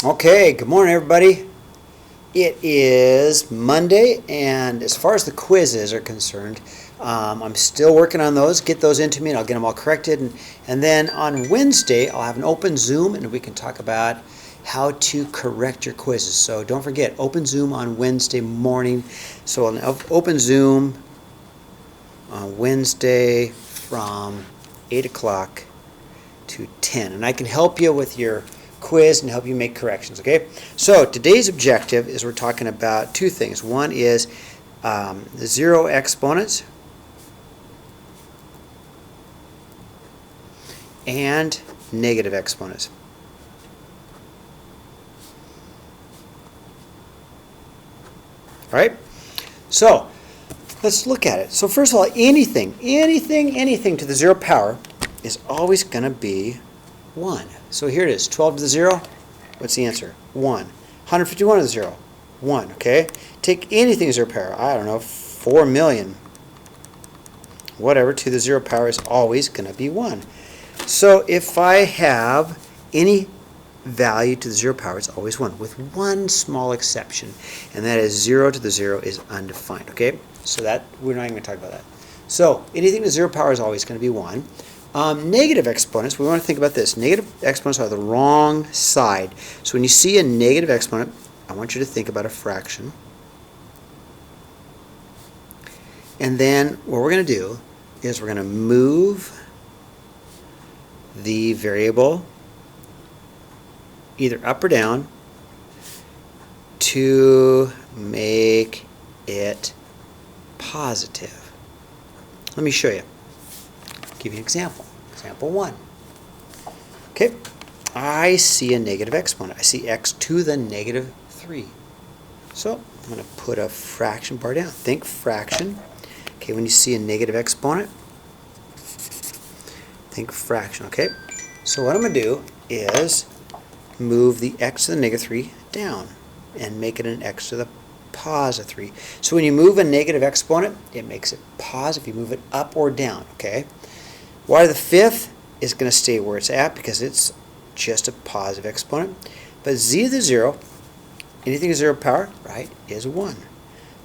Okay, good morning everybody. It is Monday, and as far as the quizzes are concerned, I'm still working on those. Get those into me and I'll get them all corrected. And then on Wednesday, I'll have an open Zoom and we can talk about how to correct your quizzes. So don't forget, open Zoom on Wednesday morning. So an open Zoom on Wednesday from 8 o'clock to 10. And I can help you with your quiz and help you make corrections, okay? So today's objective is we're talking about two things. One is the zero exponents and negative exponents. All right? So let's look at it. So first of all, anything to the zero power is always going to be 1. So here it is, 12 to the 0. What's the answer? 1. 151 to the 0. 1, okay? Take anything to zero power. I don't know, 4 million. Whatever to the zero power is always going to be 1. So if I have any value to the zero power, it's always 1, with one small exception, and that is 0 to the 0 is undefined, okay? So that, we're not even going to talk about that. So anything to zero power is always going to be 1. Negative exponents, we want to think about this. Negative exponents are the wrong side. So when you see a negative exponent, I want you to think about a fraction. And then what we're going to do is we're going to move the variable either up or down to make it positive. Let me show you. Give you an example. Example 1. Okay, I see a negative exponent. I see x to the negative 3. So I'm going to put a fraction bar down. Think fraction. Okay, when you see a negative exponent, think fraction. Okay, so what I'm going to do is move the x to the negative 3 down and make it an x to the positive 3. So when you move a negative exponent, it makes it positive. You move it up or down. Okay. Y to the 5th is going to stay where it's at because it's just a positive exponent. But z to the 0, anything to 0 power, right, is 1.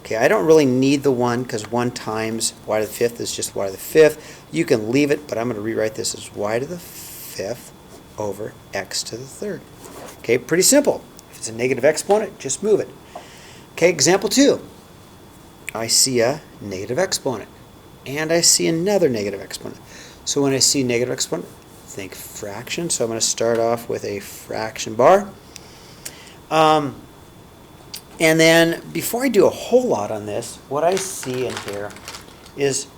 Okay, I don't really need the 1 because 1 times y to the 5th is just y to the 5th. You can leave it, but I'm going to rewrite this as y to the 5th over x to the 3rd. Okay, pretty simple. If it's a negative exponent, just move it. Okay, example 2. I see a negative exponent, and I see another negative exponent. So when I see negative exponent, think fraction. So I'm going to start off with a fraction bar. And then before I do a whole lot on this, what I see in here is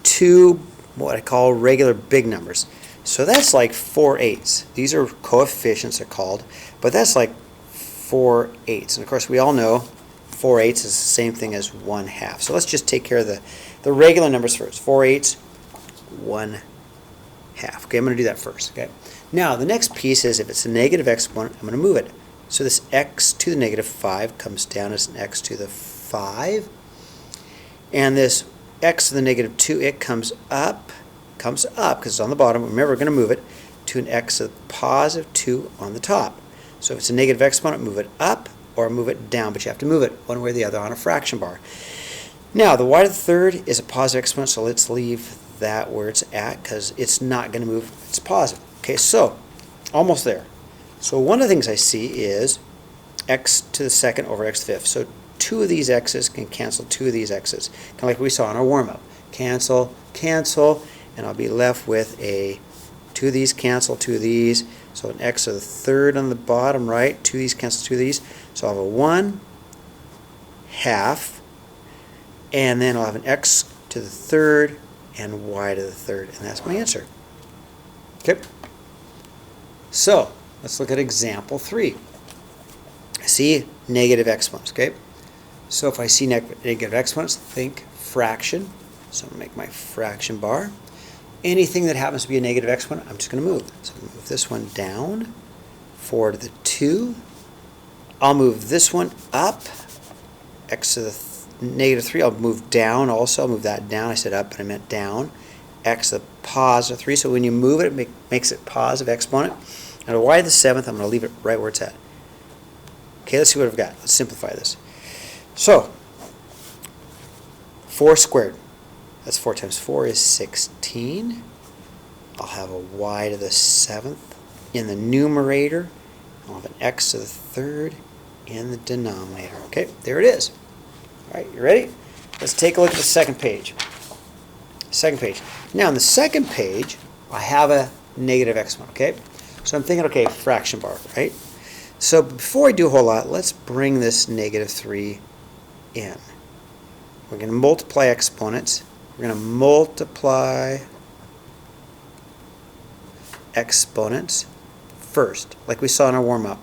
two what I call regular big numbers. So that's like 4/8. These are coefficients, they're called, but that's like 4/8. And of course we all know 4/8 is the same thing as 1/2. So let's just take care of the regular numbers first. 4/8. 1/2. Okay, I'm going to do that first. Okay. Now the next piece is if it's a negative exponent, I'm going to move it. So this x to the negative 5 comes down as an x to the 5, and this x to the negative 2, it comes up because it's on the bottom. Remember, we're going to move it to an x to the positive 2 on the top. So if it's a negative exponent, move it up or move it down, but you have to move it one way or the other on a fraction bar. Now the y to the 3rd is a positive exponent, so let's leave that where it's at because it's not going to move. It's positive. Okay, so almost there. So one of the things I see is x to the 2nd over x to the 5th. So two of these x's can cancel two of these x's, kind of like we saw in our warm-up. Cancel, cancel, and I'll be left with a two of these cancel, two of these. So an x to the 3rd on the bottom right. Two of these cancel two of these. So I'll have a 1/2, and then I'll have an x to the 3rd and y to the 3rd, and that's my answer. Okay. So let's look at example 3. I see negative exponents. Okay. So if I see negative exponents, think fraction. So I'm going to make my fraction bar. Anything that happens to be a negative exponent, I'm just going to move. So I'm going to move this one down, 4 to the 2. I'll move this one up, x to the negative 3. I'll move down also. I'll move that down. I said up, but I meant down. x to the positive 3. So when you move it, it makes it positive exponent. And y to the 7th, I'm going to leave it right where it's at. Okay, let's see what I've got. Let's simplify this. So, 4 squared. That's 4 times 4 is 16. I'll have a y to the 7th in the numerator. I'll have an x to the 3rd in the denominator. Okay, there it is. All right, you ready? Let's take a look at the second page. Second page. Now, on the second page, I have a negative exponent, okay? So I'm thinking, okay, fraction bar, right? So before I do a whole lot, let's bring this negative 3 in. We're going to multiply exponents. We're going to multiply exponents first, like we saw in our warm-up.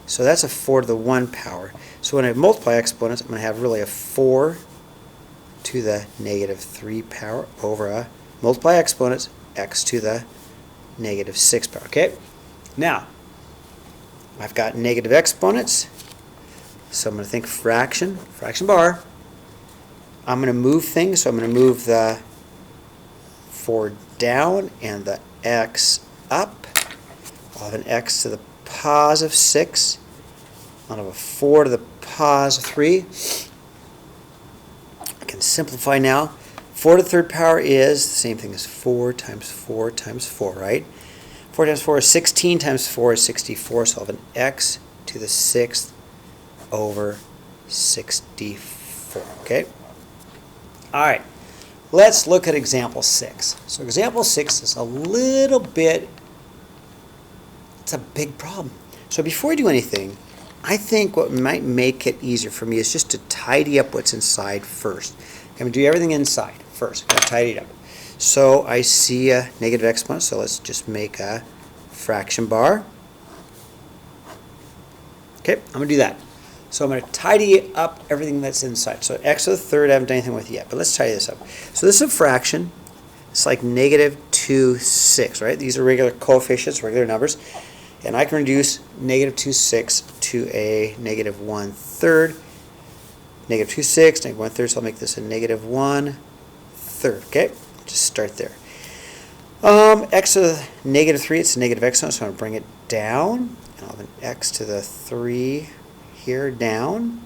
So that's a 4 to the 1 power. So when I multiply exponents, I'm going to have really a 4 to the negative 3 power over a multiply exponents, x to the negative 6 power. Okay? Now, I've got negative exponents, so I'm going to think fraction bar. I'm going to move things, so I'm going to move the 4 down and the x up. I'll have an x to the positive 6. I'll have a 4 to the positive 3. I can simplify now. 4 to the 3rd power is the same thing as 4 times 4 times 4, right? 4 times 4 is 16 times 4 is 64, so I'll have an x to the 6th over 64, okay? All right, let's look at example 6. So example 6 is a little bit, it's a big problem. So before I do anything, I think what might make it easier for me is just to tidy up what's inside first. I'm going to do everything inside first. I'm going to tidy it up. So I see a negative exponent, so let's just make a fraction bar. Okay, I'm going to do that. So I'm going to tidy up everything that's inside. So x to the 3rd I haven't done anything with yet, but let's tidy this up. So this is a fraction. It's like negative 2, 6, right? These are regular coefficients, regular numbers. And I can reduce negative 2, 6 to a negative 1/3. Negative 2, 6, negative 1/3, so I'll make this a negative 1/3. Okay, just start there. X to the negative 3, it's a negative exponent, so I'm going to bring it down. And I'll have an x to the 3 here down.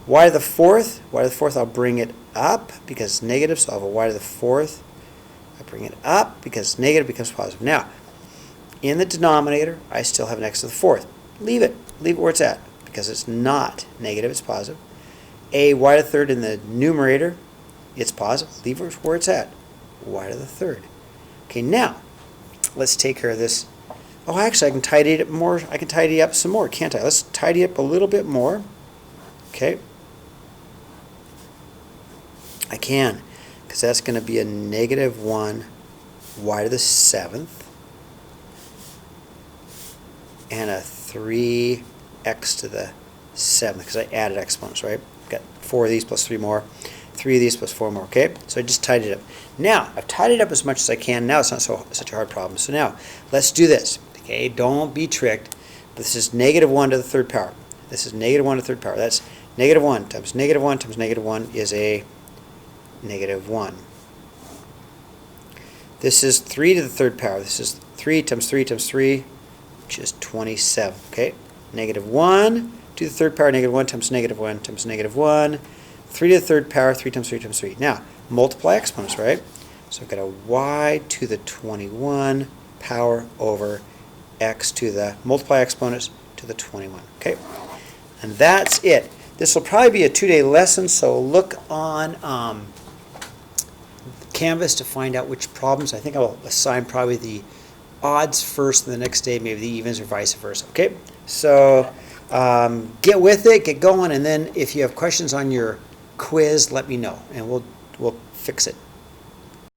Y to the 4th, I'll bring it up because it's negative, so I'll have a y to the 4th. I bring it up because negative becomes positive. Now, in the denominator, I still have an x to the 4th. Leave it where it's at because it's not negative, it's positive. A y to the 3rd in the numerator, it's positive. Leave it where it's at, y to the 3rd. Okay, now, let's take care of this. Oh, actually, I can tidy it up more. I can tidy up some more, can't I? Let's tidy up a little bit more. Okay. I can, because that's going to be a negative 1 y to the 7th and a 3x to the 7th, because I added exponents, right? Got 4 of these plus 3 more. 3 of these plus 4 more, okay? So I just tidied it up. Now, I've tidied it up as much as I can. Now it's not such a hard problem. So now, let's do this. Okay, don't be tricked. This is negative 1 to the 3rd power. This is negative 1 to the 3rd power. That's negative 1 times negative 1 times negative 1 is a negative 1. This is 3 to the 3rd power. This is 3 times 3 times 3, which is 27. Okay, negative 1 to the 3rd power, negative 1 times negative 1 times negative 1. 3 to the 3rd power, 3 times 3 times 3. Now, multiply exponents, right? So I've got a y to the 21 power over x to the, multiply exponents to the 21. Okay? And that's it. This will probably be a 2-day lesson, so look on Canvas to find out which problems. I think I'll assign probably the odds first, and the next day maybe the evens or vice versa. Okay? So get with it, get going, and then if you have questions on your quiz, let me know, and we'll fix it.